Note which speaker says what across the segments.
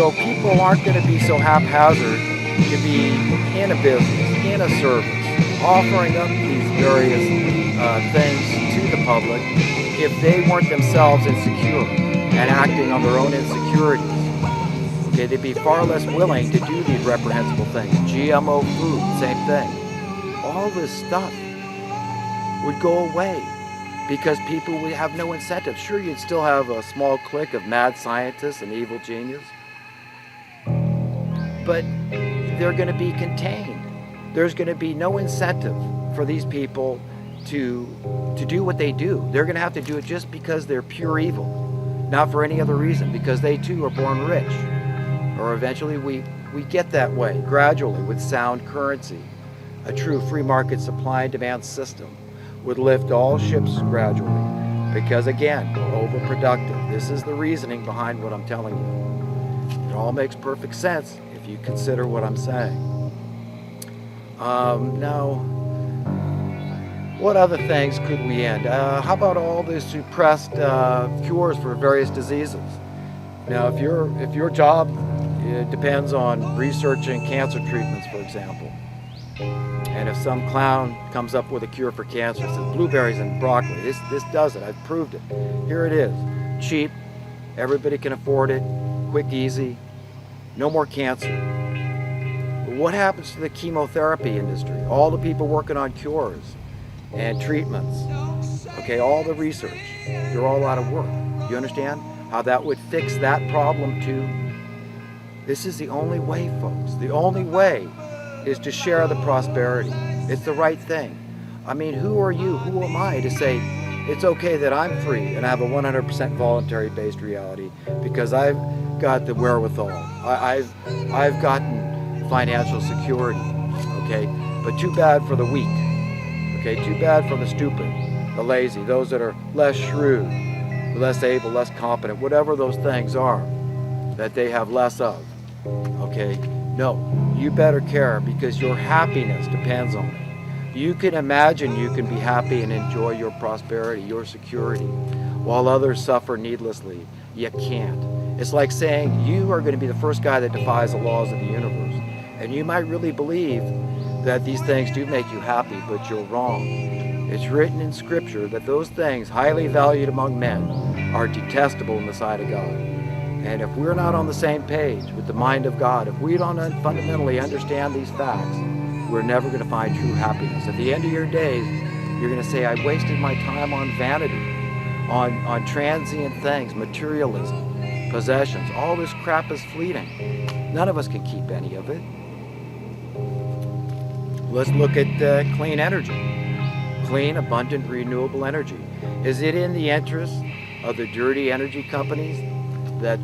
Speaker 1: So people aren't going to be so haphazard to be in a business, in a service, offering up these various things to the public if they weren't themselves insecure and acting on their own insecurities. Okay, they'd be far less willing to do these reprehensible things. GMO food, same thing. All this stuff would go away because people would have no incentive. Sure, you'd still have a small clique of mad scientists and evil geniuses, but they're going to be contained. There's going to be no incentive for these people to do what they do. They're going to have to do it just because they're pure evil, not for any other reason, because they too are born rich. Or eventually we get that way, gradually, with sound currency. A true free market supply and demand system would lift all ships gradually, because again, we're overproductive. This is the reasoning behind what I'm telling you. It all makes perfect sense if you consider what I'm saying. Now, what other things could we end? How about all the suppressed cures for various diseases? Now, if your job depends on researching cancer treatments, for example, and if some clown comes up with a cure for cancer, says blueberries and broccoli, this does it, I've proved it. Here it is, cheap, everybody can afford it, quick, easy, no more cancer. But what happens to the chemotherapy industry? All the people working on cures and treatments, okay, all the research, they're all out of work. You understand how that would fix that problem too? This is the only way, folks. The only way is to share the prosperity. It's the right thing. I mean, who are you, who am I to say it's okay that I'm free and I have a 100% voluntary-based reality because I've got the wherewithal. I've gotten financial security, okay? But too bad for the weak, okay? Too bad for the stupid, the lazy, those that are less shrewd, less able, less competent, whatever those things are that they have less of, okay? No, you better care because your happiness depends on it. You can imagine you can be happy and enjoy your prosperity, your security, while others suffer needlessly. You can't. It's like saying you are going to be the first guy that defies the laws of the universe. And you might really believe that these things do make you happy, but you're wrong. It's written in Scripture that those things, highly valued among men, are detestable in the sight of God. And if we're not on the same page with the mind of God, if we don't fundamentally understand these facts, we're never going to find true happiness. At the end of your days, you're going to say, I wasted my time on vanity, on transient things, materialism, possessions. All this crap is fleeting. None of us can keep any of it. Let's look at clean energy. Clean, abundant, renewable energy. Is it in the interest of the dirty energy companies that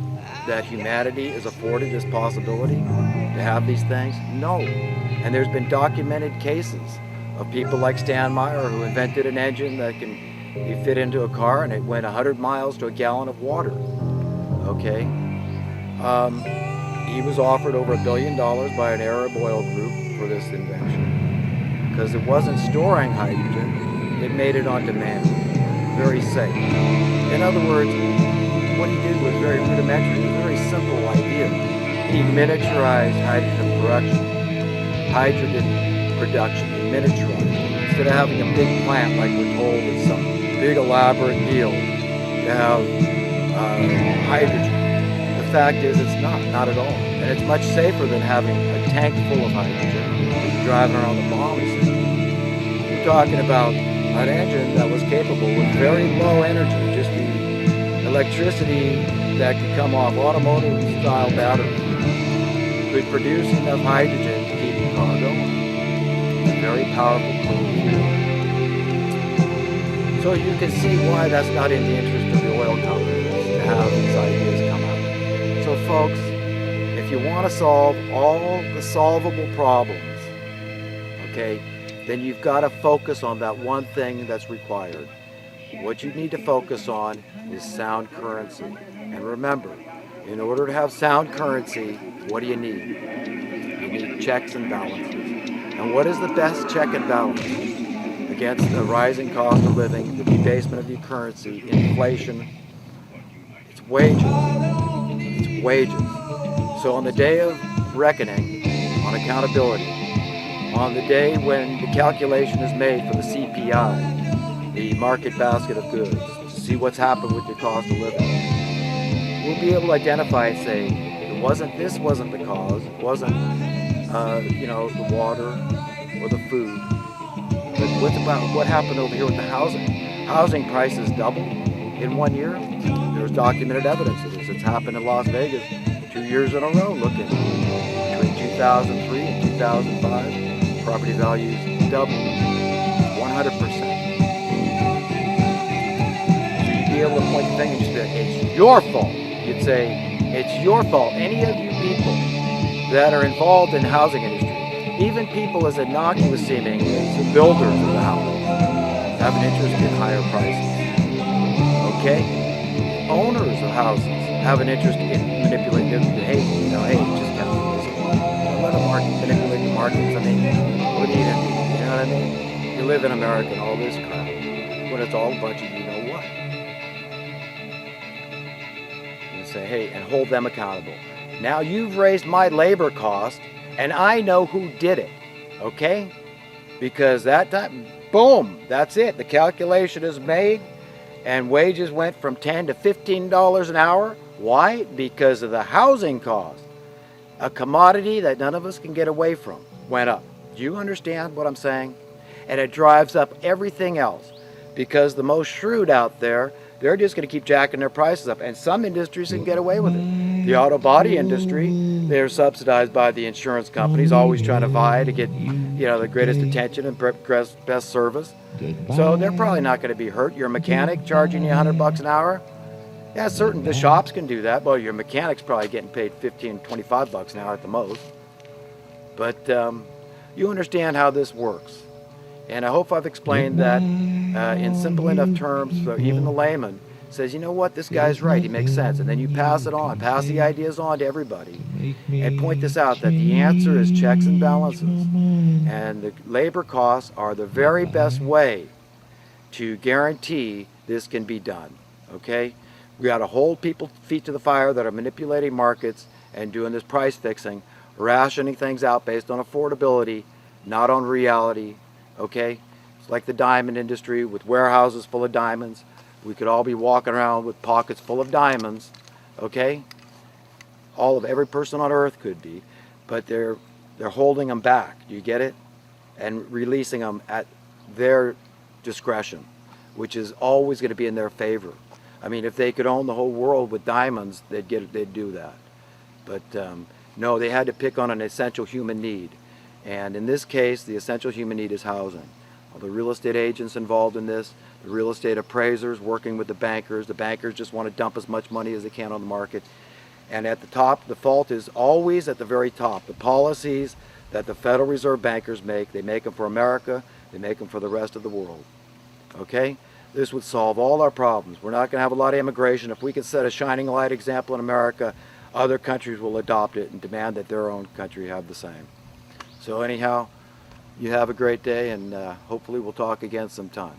Speaker 1: humanity is afforded this possibility to have these things? No. And there's been documented cases of people like Stan Meyer who invented an engine that can be fit into a car and it went 100 miles to a gallon of water. Okay? He was offered over $1 billion by an Arab oil group for this invention because it wasn't storing hydrogen, it made it on demand. Very safe. In other words, what he did was very rudimentary, a very simple idea. He miniaturized hydrogen production, he miniaturized it. Instead of having a big plant like we're told in some big elaborate deal to have hydrogen. The fact is it's not at all. And it's much safer than having a tank full of hydrogen and driving around the bomb system. We're talking about an engine that was capable with very low energy, just the electricity that could come off automotive-style batteries could produce enough hydrogen to keep the car going. It's a very powerful clean fuel. So you can see why that's not in the interest of the oil companies to have these ideas come out. So folks, if you want to solve all the solvable problems, okay, then you've got to focus on that one thing that's required. What you need to focus on is sound currency. And remember, in order to have sound currency, what do you need? You need checks and balances. And what is the best check and balance against the rising cost of living, the debasement of the currency, inflation? It's wages. It's wages. So on the day of reckoning, on accountability, on the day when the calculation is made for the CPI, the market basket of goods, to see what's happened with your cost of living, we'll be able to identify and say, this wasn't the cause, it wasn't, the water or the food, but what happened over here with the housing? Housing prices doubled in 1 year. There's documented evidence of this. It's happened in Las Vegas 2 years in a row. Looking between 2003 and 2005, property values doubled 100%. So you'd be able to point the finger and just be like, it's your fault. You'd say, it's your fault. Any of you people that are involved in the housing industry, even people as innocuous seeming as the builders of the house, have an interest in higher prices. Okay? Owners of houses have an interest in manipulating them. Hey, just kind of let a market manipulate the markets. I mean, what do you need? You know what I mean? You live in America and all this crap, when it's all a bunch of you know what. You say, hey, and hold them accountable. Now you've raised my labor cost, and I know who did it. Okay? Because that time, boom, that's it. The calculation is made, and wages went from $10 to $15 an hour. Why? Because of the housing cost. A commodity that none of us can get away from went up. Do you understand what I'm saying? And it drives up everything else, because the most shrewd out there, they're just going to keep jacking their prices up, and some industries can get away with it. The auto body industry, they're subsidized by the insurance companies, always trying to vie to get, the greatest attention and best service. So they're probably not going to be hurt. Your mechanic charging you $100 an hour, yeah, the shops can do that. Well, your mechanic's probably getting paid $15, $25 an hour at the most. But you understand how this works. And I hope I've explained that in simple enough terms so even the layman says, you know what, this guy's right, he makes sense. And then you pass it on, pass the ideas on to everybody, and point this out, that the answer is checks and balances. And the labor costs are the very best way to guarantee this can be done, okay? We got to hold people's feet to the fire that are manipulating markets and doing this price fixing, rationing things out based on affordability, not on reality. Okay, it's like the diamond industry with warehouses full of diamonds. We could all be walking around with pockets full of diamonds. Okay, every person on earth could be, but they're holding them back. Do you get it? And releasing them at their discretion, which is always going to be in their favor. I mean, if they could own the whole world with diamonds, they'd do that. But no, they had to pick on an essential human need. And in this case, the essential human need is housing. All the real estate agents involved in this, the real estate appraisers working with the bankers just want to dump as much money as they can on the market. And at the top, the fault is always at the very top. The policies that the Federal Reserve bankers make, they make them for America, they make them for the rest of the world. Okay? This would solve all our problems. We're not going to have a lot of immigration. If we can set a shining light example in America, other countries will adopt it and demand that their own country have the same. So anyhow, you have a great day, and hopefully we'll talk again sometime.